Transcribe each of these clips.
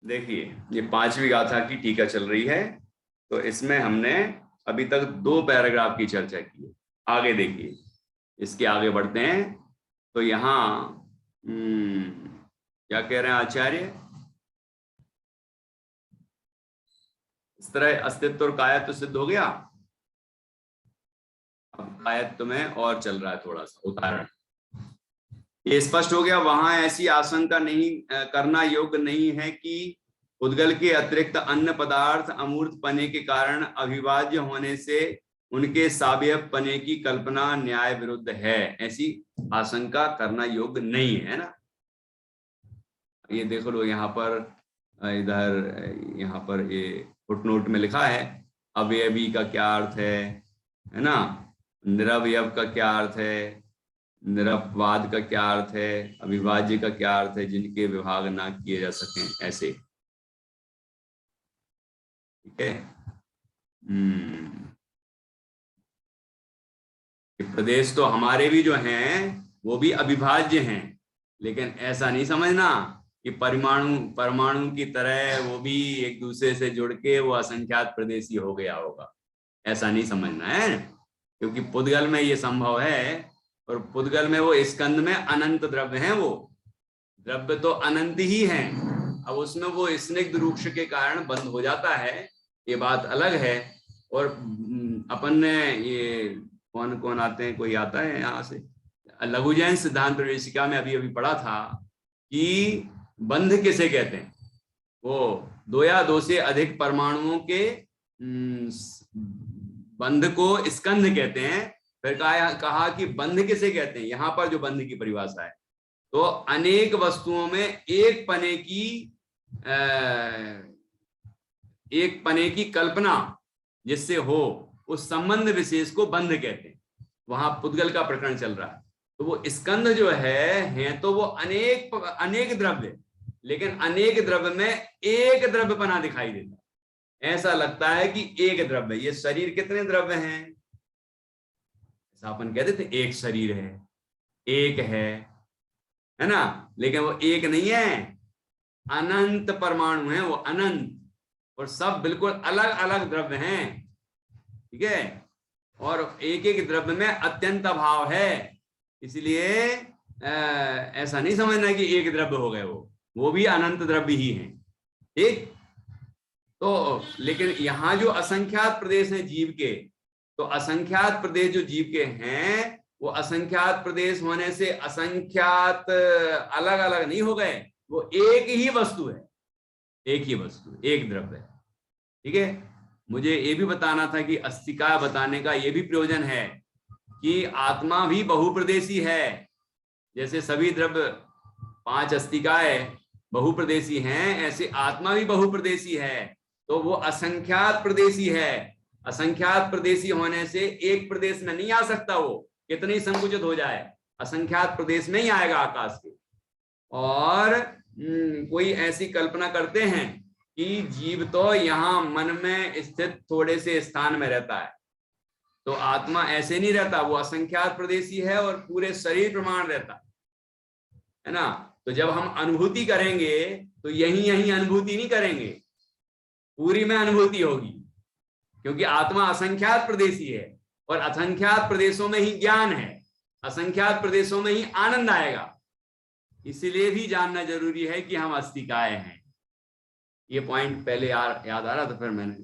देखिए, ये पांचवी गाथा की टीका चल रही है, तो इसमें हमने अभी तक 2 पैराग्राफ की चर्चा की है। आगे देखिए, इसके आगे बढ़ते हैं। तो यहाँ क्या कह रहे हैं आचार्य? इस तरह अस्तित्व और कायत्व सिद्ध हो गया। अब कायत्व में और चल रहा है थोड़ा सा उदाहरण। ये स्पष्ट हो गया, वहां ऐसी आशंका नहीं करना योग्य नहीं है कि उद्गल के अतिरिक्त अन्य पदार्थ अमूर्त पने के कारण अविभाज्य होने से उनके सावयव पने की कल्पना न्याय विरुद्ध है। ऐसी आशंका करना योग्य नहीं है ना। ये देखो लो, यहाँ पर इधर यहाँ पर ये फुटनोट में लिखा है, अवयवी का क्या अर्थ है ना, निरवयव का क्या अर्थ है, निरपवाद का क्या अर्थ है, अविभाज्य का क्या अर्थ है, जिनके विभाग ना किए जा सकें, ऐसे। ठीक है। प्रदेश तो हमारे भी जो हैं वो भी अविभाज्य हैं, लेकिन ऐसा नहीं समझना कि परमाणु की तरह वो भी एक दूसरे से जुड़ के वो असंख्यात प्रदेशी हो गया होगा, ऐसा नहीं समझना है। क्योंकि पुद्गल में ये संभव है, और पुद्गल में वो स्कंद में अनंत द्रव्य हैं, वो द्रव्य तो अनंत ही हैं। अब उसमें वो स्निग्ध रूक्ष के कारण बंद हो जाता है, ये बात अलग है। और अपन ने ये कौन कौन आते हैं, कोई आता है यहाँ से, लघुजैन सिद्धांत प्रवेशिका में अभी अभी पढ़ा था कि बंध किसे कहते हैं। वो 2 या 2 से अधिक परमाणुओं के बंध को स्कंध कहते हैं। फिर कहा कि बंध किसे कहते हैं, यहां पर जो बंध की परिभाषा है, तो अनेक वस्तुओं में एक पने की कल्पना जिससे हो, उस संबंध विशेष को बंध कहते हैं। वहां पुद्गल का प्रकरण चल रहा है। तो वो स्कंध जो है तो वो अनेक द्रव्य, लेकिन अनेक द्रव्य में एक द्रव्य पना दिखाई देता है। ऐसा लगता है कि एक द्रव्य। ये शरीर कितने द्रव्य हैं, ऐसा अपन कहते थे, एक शरीर है, एक है ना, लेकिन वो एक नहीं है, अनंत परमाणु है वो, अनंत, और सब बिल्कुल अलग अलग द्रव्य हैं। ठीक है। और एक एक द्रव्य में अत्यंत अभाव है, इसलिए ऐसा नहीं समझना कि एक द्रव्य हो गए, वो भी अनंत द्रव्य ही हैं। ठीक। तो लेकिन यहां जो असंख्यात प्रदेश हैं जीव के, तो असंख्यात प्रदेश जो जीव के हैं, वो असंख्यात प्रदेश होने से असंख्यात अलग अलग नहीं हो गए, वो एक ही वस्तु है, एक ही वस्तु, एक द्रव्य है। ठीक है। मुझे ये भी बताना था कि अस्तिका बताने का ये भी प्रयोजन है कि आत्मा भी बहुप्रदेशी है। जैसे सभी द्रव्य 5 अस्तिकाएं बहुप्रदेशी हैं, ऐसे आत्मा भी बहुप्रदेशी है। तो वो असंख्यात प्रदेशी है। असंख्यात प्रदेशी होने से एक प्रदेश में नहीं आ सकता, वो कितनी संकुचित हो जाए, असंख्यात प्रदेश में ही आएगा आकाश के। और कोई ऐसी कल्पना करते हैं कि जीव तो यहाँ मन में स्थित थोड़े से स्थान में रहता है, तो आत्मा ऐसे नहीं रहता, वो असंख्यात प्रदेशी है और पूरे शरीर प्रमाण रहता है ना। तो जब हम अनुभूति करेंगे तो यही अनुभूति नहीं करेंगे, पूरी में अनुभूति होगी, क्योंकि आत्मा असंख्यात प्रदेशी है और असंख्यात प्रदेशों में ही ज्ञान है, असंख्यात प्रदेशों में ही आनंद आएगा। इसीलिए भी जानना जरूरी है कि हम अस्तिकाय हैं। ये पॉइंट पहले याद आ रहा था, फिर मैंने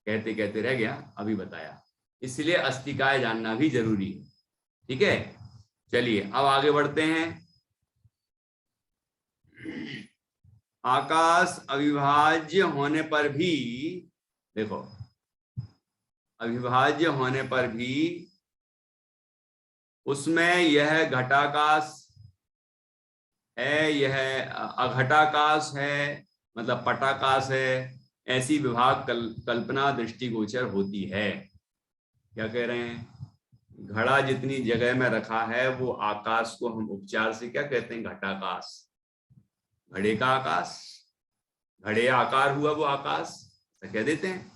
कहते कहते रह गया, अभी बताया। इसलिए अस्तिकाय जानना भी जरूरी है। ठीक है। चलिए अब आगे बढ़ते हैं। आकाश अविभाज्य होने पर भी, देखो, अविभाज्य होने पर भी उसमें यह घटाकाश है, यह अघटाकाश है, मतलब पटाकाश है, ऐसी विभाग कल्पना दृष्टिगोचर होती है। क्या कह रहे हैं, घड़ा जितनी जगह में रखा है वो आकाश को हम उपचार से क्या कहते हैं, घटाकाश, घड़े का आकाश, घड़े आकार हुआ वो आकाश, तो कह देते हैं।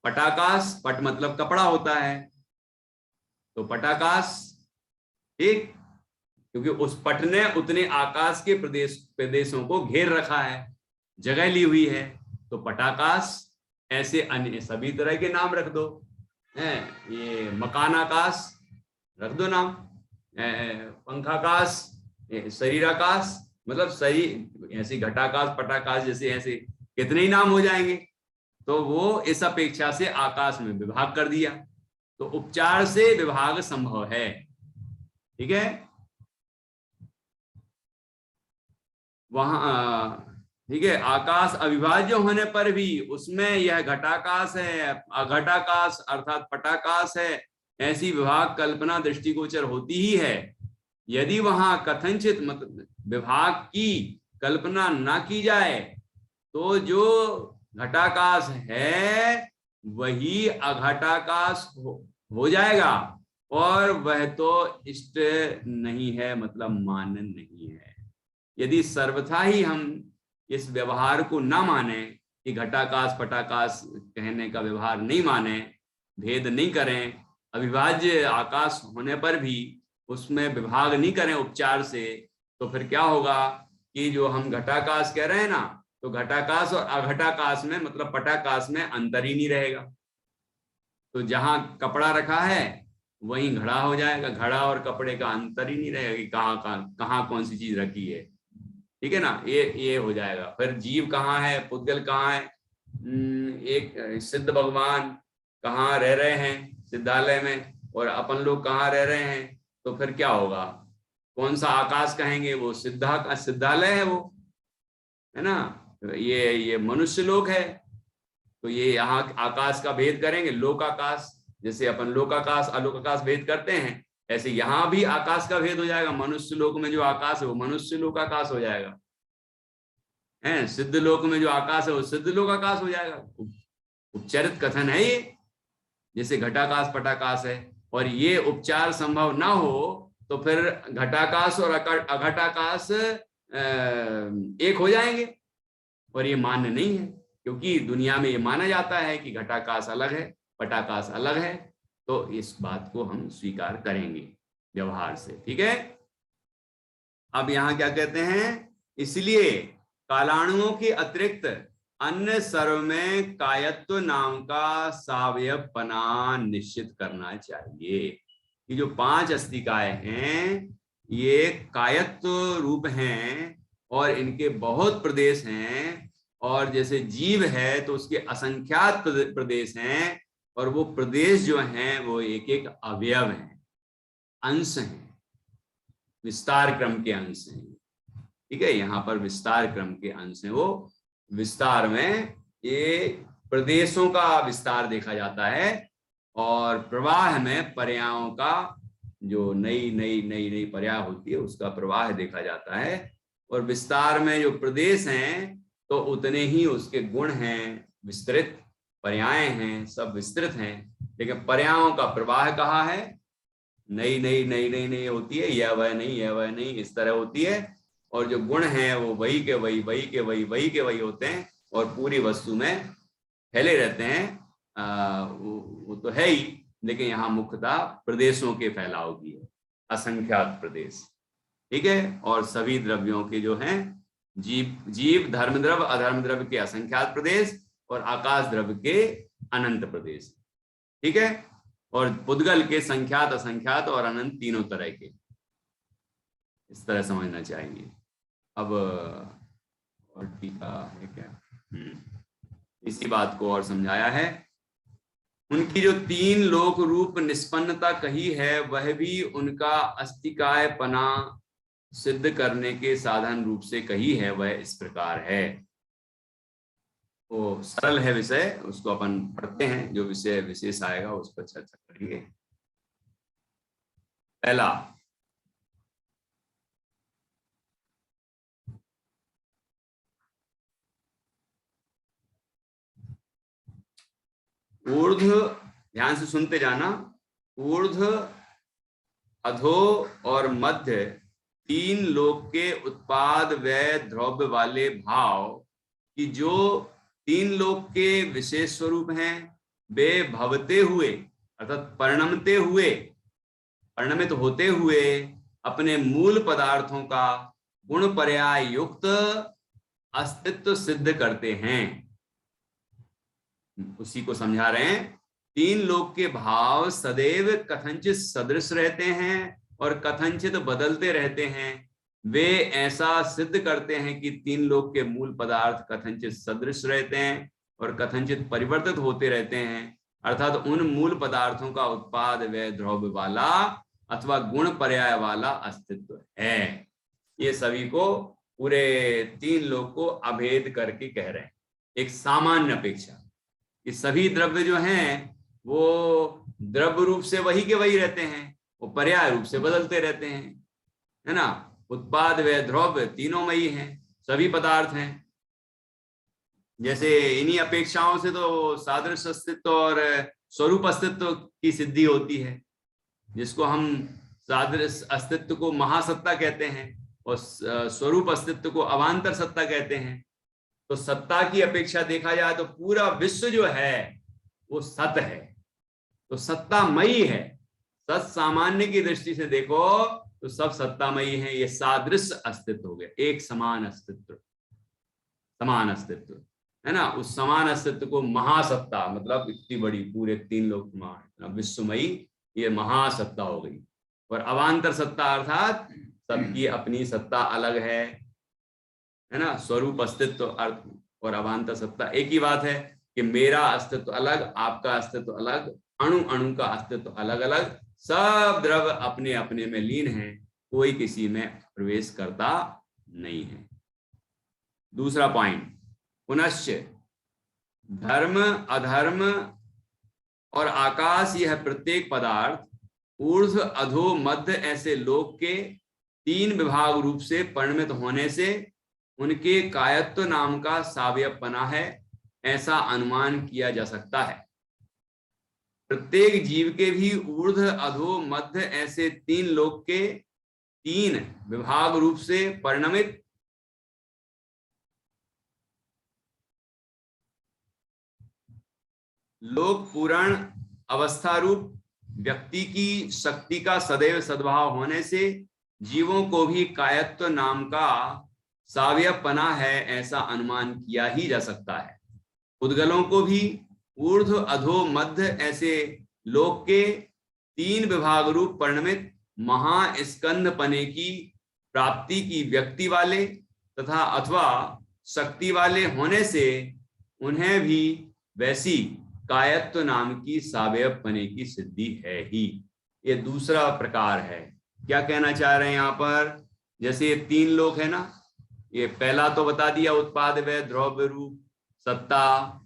पटाकाश, पट मतलब कपड़ा होता है, तो पटाकाश। ठीक। क्योंकि उस पट ने उतने आकाश के प्रदेशों को घेर रखा है, जगह ली हुई है। तो पटाकाश, ऐसे अन्य सभी तरह के नाम रख दो, है ये मकान आकाश रख दो नाम, पंखाकाश, शरीराकाश, मतलब शरीर, ऐसे घटाकाश, पटाकाश, जैसे ऐसे कितने ही नाम हो जाएंगे। तो वो इस अपेक्षा से आकाश में विभाग कर दिया, तो उपचार से विभाग संभव है। ठीक है, वहां ठीक है, आकाश अविभाज्य होने पर भी उसमें यह घटाकाश है, अघटाकाश अर्थात पटाकाश है, ऐसी विभाग कल्पना दृष्टिगोचर होती ही है। यदि वहां कथनचित मतलब विभाग की कल्पना ना की जाए तो जो घटाकाश है वही अघटाकाश हो जाएगा, और वह तो इष्ट नहीं है, मतलब मान्य नहीं है। यदि सर्वथा ही हम इस व्यवहार को ना माने कि घटाकाश पटाकाश कहने का व्यवहार नहीं माने, भेद नहीं करें, अविभाज्य आकाश होने पर भी उसमें विभाग नहीं करें उपचार से, तो फिर क्या होगा कि जो हम घटाकाश कह रहे हैं ना, तो घटाकाश और अघटाकाश में मतलब पटाकाश में अंतर ही नहीं रहेगा। तो जहां कपड़ा रखा है वहीं घड़ा हो जाएगा, घड़ा और कपड़े का अंतर ही नहीं रहेगा कि कहाँ कौन सी चीज रखी है। ठीक है ना, ये हो जाएगा। फिर जीव कहाँ है, पुद्गल कहाँ है, एक सिद्ध भगवान कहाँ रह रहे हैं सिद्धालय में, और अपन लोग कहाँ रह रहे हैं, तो फिर क्या होगा, कौन सा आकाश कहेंगे, वो सिद्धालय है वो, है ना, ये मनुष्य लोक है। तो ये यहाँ आकाश का भेद करेंगे, लोक आकाश, जैसे अपन लोक आकाश अलोक आकाश भेद करते हैं, ऐसे यहाँ भी आकाश का भेद हो जाएगा। मनुष्य लोक में जो आकाश है वो मनुष्य लोक आकाश हो जाएगा, है सिद्ध लोक में जो आकाश है वो सिद्ध लोक आकाश हो जाएगा। उपचारित कथन है ये, जैसे घटाकाश पटाकाश है, और ये उपचार संभव ना हो तो फिर घटाकाश और अघटाकाश एक हो जाएंगे, और ये मान्य नहीं है, क्योंकि दुनिया में ये माना जाता है कि घटाकाश अलग है पटाकाश अलग है। तो इस बात को हम स्वीकार करेंगे व्यवहार से। ठीक है, अब यहां क्या कहते हैं, इसलिए कालाणुओं के अतिरिक्त अन्य सर्व में कायत्व नाम का सावयवपना निश्चित करना चाहिए। कि जो 5 अस्तिकाएं हैं ये कायत्व रूप हैं, और इनके बहुत प्रदेश हैं, और जैसे जीव है तो उसके असंख्यात प्रदेश हैं, और वो प्रदेश जो हैं वो एक एक अवयव हैं, अंश हैं, विस्तार क्रम के अंश हैं। ठीक है, यहाँ पर विस्तार क्रम के अंश हैं। वो विस्तार में ये प्रदेशों का विस्तार देखा जाता है, और प्रवाह में पर्यायों का जो नई नई नई नई पर्याय होती है उसका प्रवाह देखा जाता है। और विस्तार में जो प्रदेश हैं तो उतने ही उसके गुण हैं, विस्तृत पर्याय हैं, सब विस्तृत हैं, लेकिन पर्यायों का प्रवाह कहाँ है, नई नई नई नई नई होती है, यह वह नहीं यह वह नहीं, इस तरह होती है। और जो गुण हैं वो वही के वही, वही के वही, वही के वही होते हैं, और पूरी वस्तु में फैले रहते हैं। वो तो है ही, लेकिन यहाँ मुख्यतः प्रदेशों के फैलाव की है, असंख्यात प्रदेश। ठीक है, और सभी द्रव्यों के जो हैं जीव धर्म द्रव्य अधर्म द्रव्य के असंख्यात प्रदेश, और आकाश द्रव्य के अनंत प्रदेश। ठीक है, और पुद्गल के संख्यात असंख्यात और अनंत तीनों तरह के, इस तरह समझना चाहिए। अब और टीका है क्या, इसी बात को और समझाया है। उनकी जो 3 लोक रूप निष्पन्नता कही है वह भी उनका अस्तिकायपना सिद्ध करने के साधन रूप से कही है, वह इस प्रकार है। वो सरल है विषय, उसको अपन पढ़ते हैं, जो विषय विशेष आएगा उस पर चर्चा करेंगे। पहला, ऊर्ध्व, ध्यान से सुनते जाना, ऊर्ध्व अधो और मध्य 3 लोक के उत्पाद व द्रव्य वाले भाव कि जो 3 लोक के विशेष स्वरूप हैं वे भवते हुए अर्थात परिणमते हुए, परिणमित होते हुए अपने मूल पदार्थों का गुण पर्याय युक्त अस्तित्व सिद्ध करते हैं। उसी को समझा रहे हैं। तीन लोक के भाव सदैव कथनचित सदृश रहते हैं और कथनचित बदलते रहते हैं। वे ऐसा सिद्ध करते हैं कि तीन लोक के मूल पदार्थ कथनचित सदृश रहते हैं और कथनचित परिवर्तित होते रहते हैं, अर्थात उन मूल पदार्थों का उत्पाद व द्रव्य वाला अथवा गुण पर्याय वाला अस्तित्व है। ये सभी को पूरे तीन लोक को अभेद करके कह रहे हैं। एक सामान्य अपेक्षा कि सभी द्रव्य जो हैं वो द्रव्य रूप से वही के वही रहते हैं, वो पर्याय रूप से बदलते रहते हैं, है ना। उत्पाद व द्रव्य तीनों में ही हैं, सभी पदार्थ हैं। जैसे इन्हीं अपेक्षाओं से तो सादृश्य अस्तित्व और स्वरूप अस्तित्व की सिद्धि होती है, जिसको हम सादृश्य अस्तित्व को महासत्ता कहते हैं और स्वरूप अस्तित्व को अवांतर सत्ता कहते हैं। तो सत्ता की अपेक्षा देखा जाए तो पूरा विश्व जो है वो सत है, तो सत्तामयी है। सत सामान्य की दृष्टि से देखो तो सब सत्तामयी है। ये सादृश्य अस्तित्व हो गया, एक समान अस्तित्व, समान अस्तित्व, है ना। उस समान अस्तित्व को महासत्ता, मतलब इतनी बड़ी पूरे तीन लोक विश्वमयी, ये महासत्ता हो गई। और अवांतर सत्ता अर्थात सबकी अपनी सत्ता अलग है ना। स्वरूप अस्तित्व अर्थ और अवांतर सत्ता एक ही बात है कि मेरा अस्तित्व अलग, आपका अस्तित्व अलग, अणु अणु का अस्तित्व अलग अलग, सब द्रव्य अपने अपने में लीन है, कोई किसी में प्रवेश करता नहीं है। दूसरा पॉइंट, पुनश्च धर्म अधर्म और आकाश, यह प्रत्येक पदार्थ ऊर्ध्व अधो मध्य ऐसे लोक के तीन विभाग रूप से परिणमित होने से उनके कायत्व नाम का सावयवपना है, ऐसा अनुमान किया जा सकता है। प्रत्येक जीव के भी ऊर्ध्व अधो मध्य ऐसे तीन लोक के तीन विभाग रूप से परिणमित लोक पूर्ण अवस्था रूप व्यक्ति की शक्ति का सदैव सद्भाव होने से जीवों को भी कायत्व नाम का सावयवपना है, ऐसा अनुमान किया ही जा सकता है। उद्गलों को भी ऊर्ध्व अधो मध्य ऐसे लोक के तीन विभाग रूप परिणमित महास्कंदपने की प्राप्ति की व्यक्ति वाले तथा अथवा शक्ति वाले होने से उन्हें भी वैसी कायत्व नाम की सावयवपने की सिद्धि है ही। ये दूसरा प्रकार है। क्या कहना चाह रहे हैं यहाँ पर? जैसे ये तीन लोक है ना, ये पहला तो बता दिया उत्पाद व द्रव्य रूप सत्ता,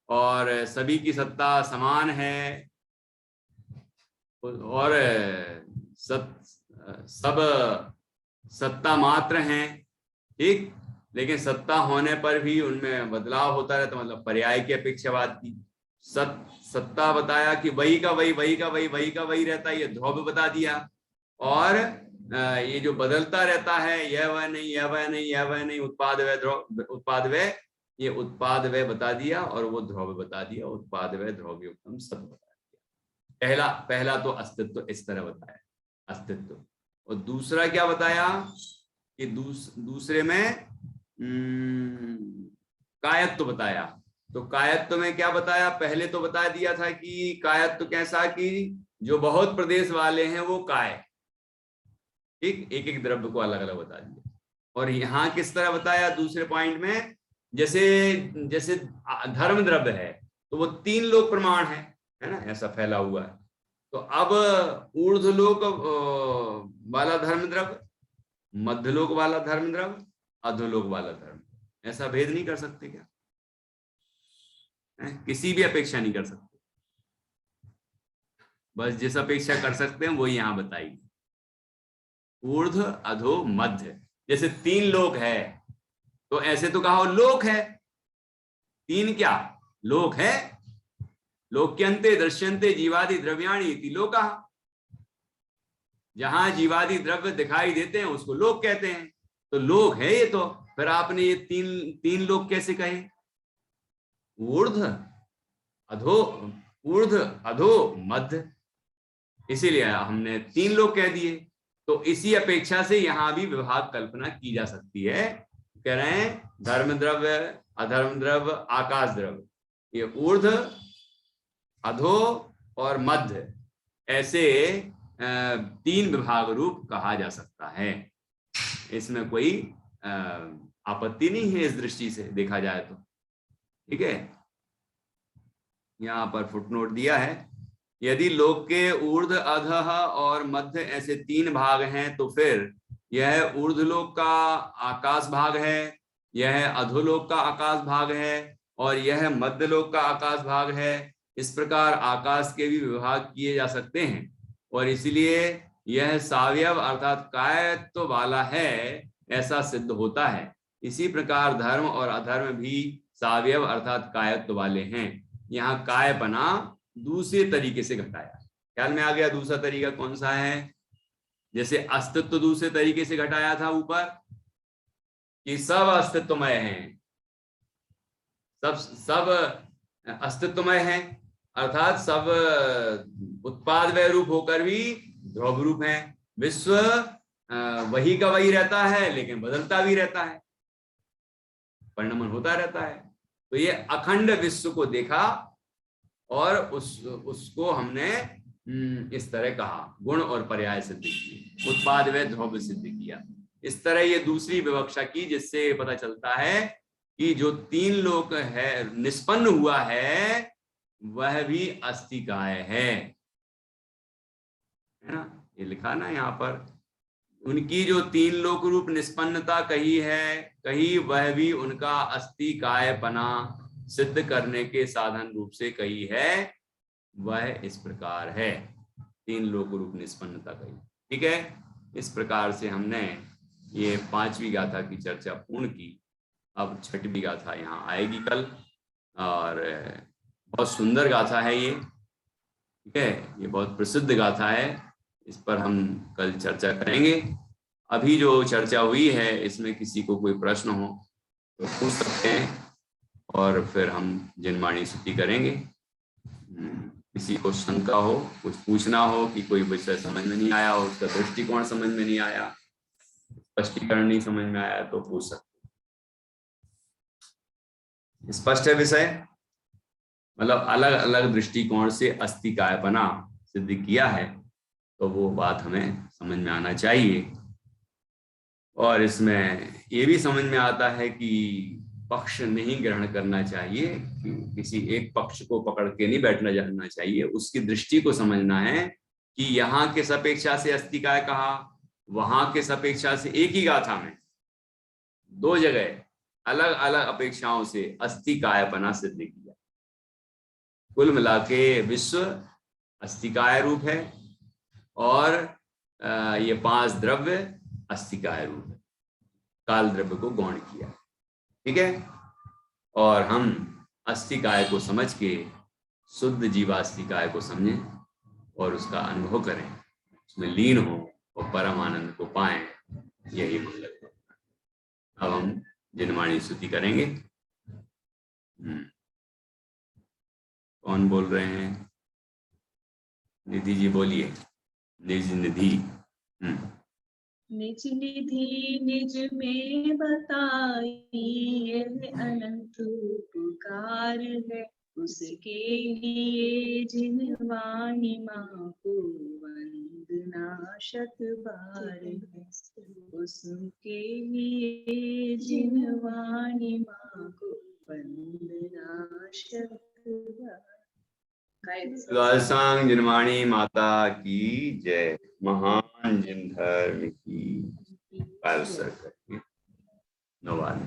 और सभी की सत्ता समान है और सब सत्ता मात्र हैं, ठीक। लेकिन सत्ता होने पर भी उनमें बदलाव होता रहता, मतलब पर्याय की अपेक्षावाद की। सत्ता बताया कि वही का वही, वही का वही, वही का वही रहता है, ये ध्रुव बता दिया। और ये जो बदलता रहता है, यह वह नहीं, यह वह नहीं, यह वह नहीं, उत्पाद व ध्रुव, उत्पाद व, ये उत्पाद व बता दिया और वो ध्रुव बता दिया, उत्पाद व ध्रुव युक्तम सब बता दिया। पहला तो अस्तित्व इस तरह बताया, अस्तित्व। और दूसरा क्या बताया कि दूसरे में कायत्व बताया। तो कायत्व में क्या बताया? पहले तो बता दिया था कि कायत्व कैसा, कि जो बहुत प्रदेश वाले हैं वो काय, ठीक, एक एक द्रव्य को अलग अलग बता दिया। और यहाँ किस तरह बताया दूसरे पॉइंट में, जैसे धर्म द्रव्य है तो वो तीन लोक प्रमाण है ना, ऐसा फैला हुआ है। तो अब ऊर्ध्वलोक वाला धर्म द्रव्य, मध्यलोक वाला धर्म द्रव्य, अधोलोक वाला धर्म, ऐसा भेद नहीं कर सकते क्या? किसी भी अपेक्षा नहीं कर सकते, बस जिस अपेक्षा कर सकते हैं वो यहां बताई, ऊर्ध्व अधो मध्य। जैसे तीन लोक है तो ऐसे तो कहा लोक है, तीन क्या लोक है, लोक्यन्ते दृश्यन्ते जीवादि द्रव्याणि इति लोकः। जहां जीवादि द्रव्य दिखाई देते हैं उसको लोक कहते हैं, तो लोक है ये। तो फिर आपने ये तीन लोक कैसे कहे? ऊर्ध्व अधो मध्य, इसीलिए हमने 3 लोक कह दिए। तो इसी अपेक्षा से यहां भी विभाग कल्पना की जा सकती है। कह रहे हैं धर्म द्रव्य, अधर्म द्रव्य, आकाश द्रव्य, ये ऊर्ध्व, अधो और मध्य, ऐसे 3 विभाग रूप कहा जा सकता है। इसमें कोई आपत्ति नहीं है इस दृष्टि से देखा जाए तो। ठीक है, यहां पर फुटनोट दिया है, यदि लोक के ऊर्ध्व, अधः और मध्य ऐसे 3 भाग हैं तो फिर यह ऊर्ध्वलोक का आकाश भाग है, यह अधोलोक का आकाश भाग है और यह मध्यलोक का आकाश भाग है। इस प्रकार आकाश के भी विभाग किए जा सकते हैं और इसलिए यह सावयव अर्थात कायत्व वाला है, ऐसा सिद्ध होता है। इसी प्रकार धर्म और अधर्म भी सावयव अर्थात कायत्व वाले हैं। यहाँ कायपना दूसरे तरीके से घटाया। ख्याल में आ गया दूसरा तरीका कौन सा है? जैसे अस्तित्व दूसरे तरीके से घटाया था ऊपर कि सब अस्तित्वमय हैं, सब अस्तित्वमय हैं, अर्थात सब उत्पाद व रूप होकर भी ध्रुव रूप हैं। विश्व वही का वही रहता है लेकिन बदलता भी रहता है, परिणमन होता रहता है। तो ये अखंड विश्व को देखा और उसको हमने इस तरह कहा, गुण और पर्याय सिद्ध किए, उत्पाद व ध्रुव सिद्ध किया। इस तरह ये दूसरी विवक्षा की, जिससे पता चलता है कि जो 3 लोक है निष्पन्न हुआ है वह भी अस्तिकाय है ना। ये लिखा ना यहाँ पर, उनकी जो 3 लोक रूप निष्पन्नता कही है, कही वह भी उनका अस्तिकायपना सिद्ध करने के साधन रूप से कही है, वह इस प्रकार है। 3 लोक रूप निष्पन्नता कही। ठीक है, इस प्रकार से हमने ये 5वीं गाथा की चर्चा पूर्ण की। अब 6वीं गाथा यहाँ आएगी कल, और बहुत सुंदर गाथा है ये। ठीक है, ये बहुत प्रसिद्ध गाथा है, इस पर हम कल चर्चा करेंगे। अभी जो चर्चा हुई है इसमें किसी को कोई प्रश्न हो तो पूछ सकते हैं और फिर हम जिनवाणी स्तुति करेंगे। किसी को शंका हो, कुछ पूछना हो कि कोई विषय समझ में नहीं आया हो, उसका दृष्टिकोण समझ में नहीं आया, स्पष्टीकरण नहीं समझ में आया तो पूछ सकते। स्पष्ट है विषय, मतलब अलग अलग दृष्टिकोण से अस्तिकायपना सिद्ध किया है तो वो बात हमें समझ में आना चाहिए। और इसमें ये भी समझ में आता है कि पक्ष नहीं ग्रहण करना चाहिए, कि किसी एक पक्ष को पकड़ के नहीं बैठना जाना चाहिए, उसकी दृष्टि को समझना है कि यहाँ के सापेक्षा से अस्तिकाय कहा, वहां के सापेक्षा से एक ही गाथा में 2 जगह अलग अलग अपेक्षाओं से अस्तिकायपना सिद्ध किया। कुल मिला के विश्व अस्तिकाय रूप है और ये 5 द्रव्य अस्तिकाय रूप है, काल द्रव्य को गौण किया। ठीक है, और हम अस्तिकाय को समझ के शुद्ध जीवास्तिकाय को समझें और उसका अनुभव करें, उसमें लीन हो और परम आनंद को पाएं, यही मंगल है। अब हम जिनवाणी स्तुति करेंगे। कौन बोल रहे हैं? निधि जी बोलिए। निज निधि। निज निधि निज में बताई, यह अनंत उपकार है, उसके लिए जिनवाणी माँ को वंदना शत बार है, उसके लिए जिनवाणी माँ को वंदना शत बार। सांग जिनवाणी माता की जय। महान जिन धर्म की नवान।